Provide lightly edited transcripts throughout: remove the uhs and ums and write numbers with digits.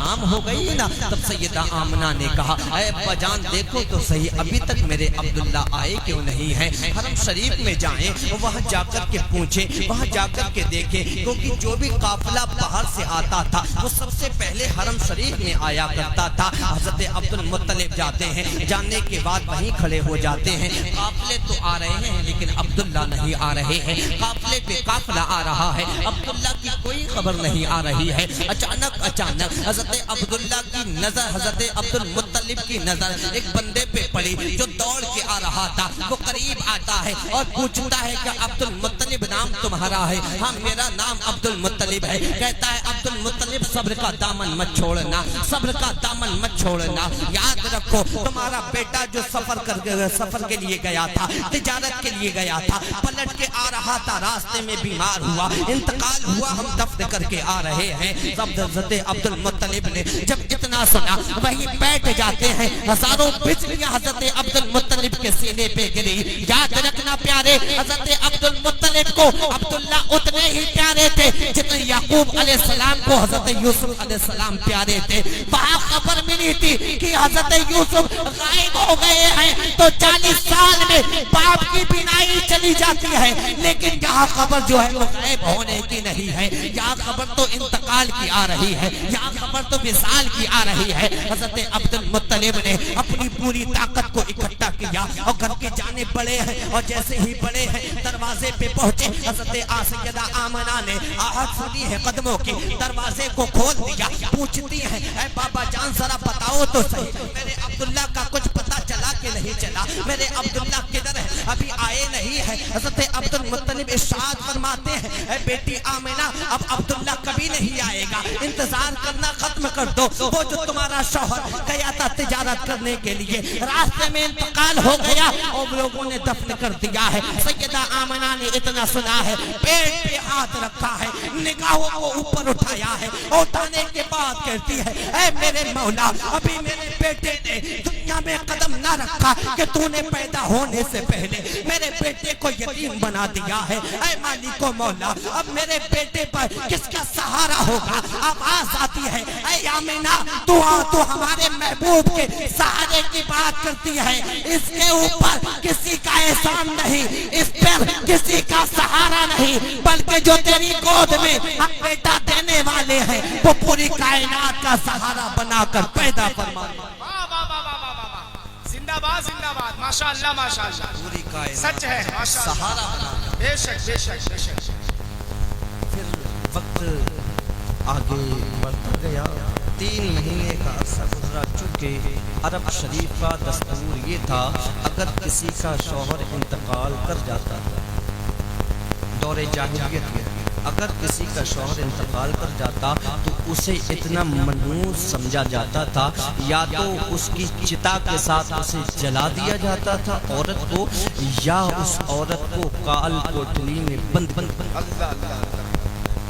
شام ہو گئی نا، تب سیدہ آمنہ نے کہا اے ابا جان دیکھو تو صحیح ابھی تک میرے عبداللہ آئے کیوں نہیں ہیں؟ حرم شریف میں جائیں، وہاں جا کر کے پوچھیں، وہاں جا کر کے دیکھیں، کیونکہ جو بھی قافلہ باہر سے آتا تھا وہ سب سے پہلے حرم شریف میں آیا کرتا تھا۔ حضرت عبد المطلب جاتے ہیں، جانے کے بعد وہیں کھڑے ہو جاتے ہیں، قافلے تو آ رہے ہیں لیکن عبداللہ نہیں آ رہے ہیں، قافلے پہ قافلہ آ رہا ہے، عبداللہ کی کوئی خبر نہیں آ رہی ہے۔ اچانک حضرت عبداللہ کی نظر، حضرت عبد المطلب کی نظر ایک بندے پہ پڑی جو دوڑ کے آ رہا تھا۔ وہ قریب آتا ہے اور پوچھتا ہے کہ عبد المطلب نام تمہارا ہے؟ ہاں میرا نام عبد المطلب ہے۔ کہتا ہے عبد المطلب صبر کا دامن مت چھوڑنا، صبر کا دامن مت چھوڑنا، یاد رکھو تمہارا بیٹا جو سفر کے لیے گیا تھا، تجارت کے لیے گیا تھا، پلٹ کے آ رہا تھا، راستے میں بیمار ہوا، انتقال ہوا، ہم دفن کر کے آ رہے ہیں۔ حضرت عبد المطلب نے جب اتنا سنا وہی بیٹھ جاتے ہیں، ہزاروں بجلیاں حضرت عبد المطلب کے سینے پہ گری۔ یاد رکھنا پیارے، حضرت عبد المطلب کو عبداللہ اتنے ہی پیارے تھے جتنے یعقوب علیہ السلام کو حضرت یوسف علیہ السلام پیارے تھے۔ وہاں خبر ملی تھی کہ حضرت یوسف غائب ہو گئے ہیں، تو 40 سال میں باپ کی بینائی چلی جاتی ہے، لیکن یہاں خبر جو ہے وہ غائب ہونے کی نہیں ہے، یہاں خبر تو انتقال کی آ رہی ہے، یہاں خبر تو وصال کی آ رہی ہے۔ حضرت عبد المطلب نے اپنی پوری طاقت کو اکٹھا کیا اور گھر کے جانے پڑے ہیں، اور جیسے ہی پڑے ہیں دروازے پہ پہنچے، حضرت سیدہ آمنہ نے آہٹ سنی ہے قدموں کی، دروازے کو کھول دیا، پوچھتی ہیں اے بابا جان ذرا بتاؤ تو صحیح میرے عبداللہ کا کچھ پتہ چلا کہ نہیں چلا، میرے عبداللہ کدھر ہے، ابھی آئے نہیں ہے۔ حضرت عبد المطلب ارشاد فرماتے ہیں اے بیٹی آمنہ اب عبداللہ کبھی نہیں آئے گا، انتظار کرنا ختم کر دو، وہ جو تمہارا شوہر گیا تھا تجارت کرنے کے لیے، راستے میں انتقال ہو گیا اور لوگوں نے دفن کر دیا ہے۔ سیدہ آمنہ نے اتنا سنا ہے، پیٹ پہ ہاتھ رکھا ہے، نگاہوں کو اوپر اٹھایا ہے، اٹھانے کے بعد کہتی ہے اے میرے مولا ابھی میرے بیٹے نے دنیا میں قدم نہ رکھا کہ تو نے پیدا ہونے سے پہلے میرے بیٹے کو یتیم بنا دیا ہے، اے مالک و مولا اب میرے بیٹے پر کس کا سہارا ہوگا؟ آواز آتی ہے اے آمنہ تو ہمارے محبوب کے سہارے کی بات کرتی ہے، اس کے اوپر کسی کا احسان نہیں، اس پر کسی کا سہارا نہیں، بلکہ جو تیری گود میں ہم بیٹا دینے والے ہیں وہ پوری کائنات کا سہارا بنا کر پیدا فرما۔ زندہ باد زندہ باد، ماشاءاللہ ماشاءاللہ، پوری کائنات سچ ہے ماشاءاللہ، سہارا بنا۔ بے شک بے شک بے شک۔ پھر وقت آگے بڑھتا گیا، 3 مہینے کا عرصہ گزرا، چونکہ عرب شریف کا دستور یہ تھا اگر کسی کا شوہر انتقال کر جاتا تھا، دور جاہلیت میں اگر کسی کا شوہر انتقال کر جاتا تو اسے اتنا منحوس سمجھا جاتا تھا، یا تو اس کی چتا کے ساتھ اسے جلا دیا جاتا تھا عورت کو، یا اس عورت کو کال کوٹلی میں بند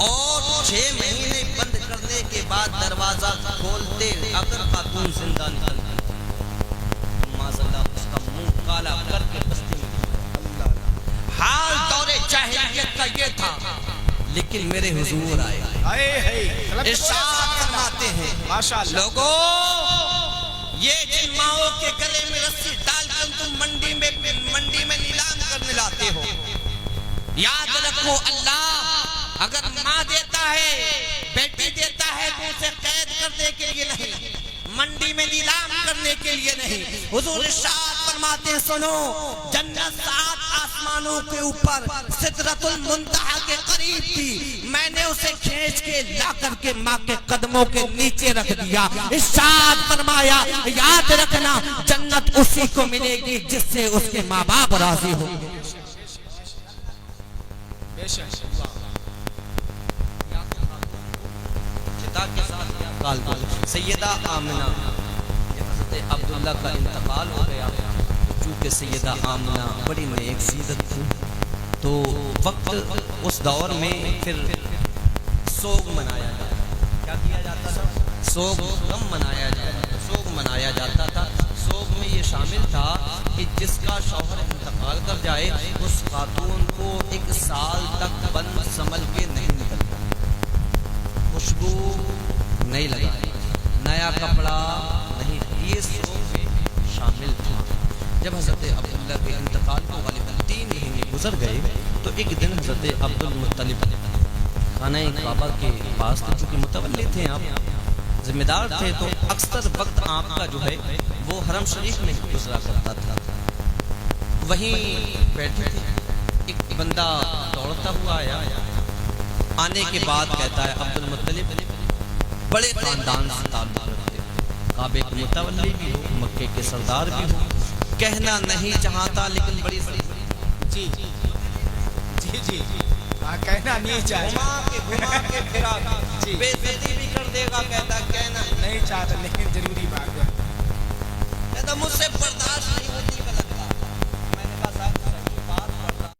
اور 6 مہینے بند کرنے کے بعد دروازہ کھولتے اگر خاتون زندہ نکلتی معاذاللہ اس کا منہ کالا کر کے بستی میں۔ حال دور جاہلیت کا یہ تھا، لیکن میرے حضور آئے، ارشاد فرماتے ہیں لوگوں یہ جن ماؤں کے گلے میں رسی ڈال کر تم منڈی میں نیلام کرنے لاتے ہو، یاد رکھو اللہ اگر ماں دیتا ہے بیٹی دیتا ہے تو اسے قید کرنے کے لیے نہیں، منڈی میں نیلام کرنے کے لیے نہیں۔ حضور ارشاد فرماتے ہیں سنو جنت 7 آسمانوں کے اوپر سدرۃ المنتہا کے قریب تھی، میں نے اسے کھینچ کے لا کر کے ماں کے قدموں کے نیچے رکھ دیا۔ ارشاد فرمایا یاد رکھنا جنت اسی کو ملے گی جس سے اس کے ماں باپ راضی ہوں گے۔ سیدہ آمنہ حضرت عبداللہ کا انتقال ہو گیا، چونکہ سیدہ آمنہ بڑی نیک سیدت تھی تو وقت اس دور میں پھر سوگ منایا جاتا، کیا کیا جاتا تھا؟ سوگ غم منایا جاتا، سوگ منایا جاتا تھا۔ سوگ میں یہ شامل تھا کہ جس کا شوہر انتقال کر جائے اس خاتون کو 1 سال تک بند سنبھل کے نہیں نکلتا، خوشبو نہیں لگائی، نیا کپڑا نہیں، یہ سوگ شامل تھا۔ جب حضرت عبداللہ کے انتقال کو غالباً 3 مہینے گزر گئے تو ایک دن حضرت عبد المطلب خانہ کعبہ کے پاس تھے، چونکہ متولی تھے آپ، ذمہ دار تھے، تو اکثر وقت آپ کا جو ہے وہ حرم شریف میں گزرا کرتا تھا۔ وہیں بیٹھے تھے، ایک بندہ دوڑتا ہوا آیا، آنے کے بعد کہتا ہے عبد المطلب بڑے خاندان سے تعلق رکھتے، کعبے کے متولی بھی ہو، مکے کے سردار بھی ہو، کہنا نہیں چاہتا لیکن بڑی جی جی جی جی ہاں کہنا نہیں چاہتا، گھما کے پھرا جی بے عزتی بھی کر دے گا، کہتا کہنا نہیں چاہتا لیکن ضروری بات ہے۔ کہتا مجھ سے برداشت نہیں ہوتی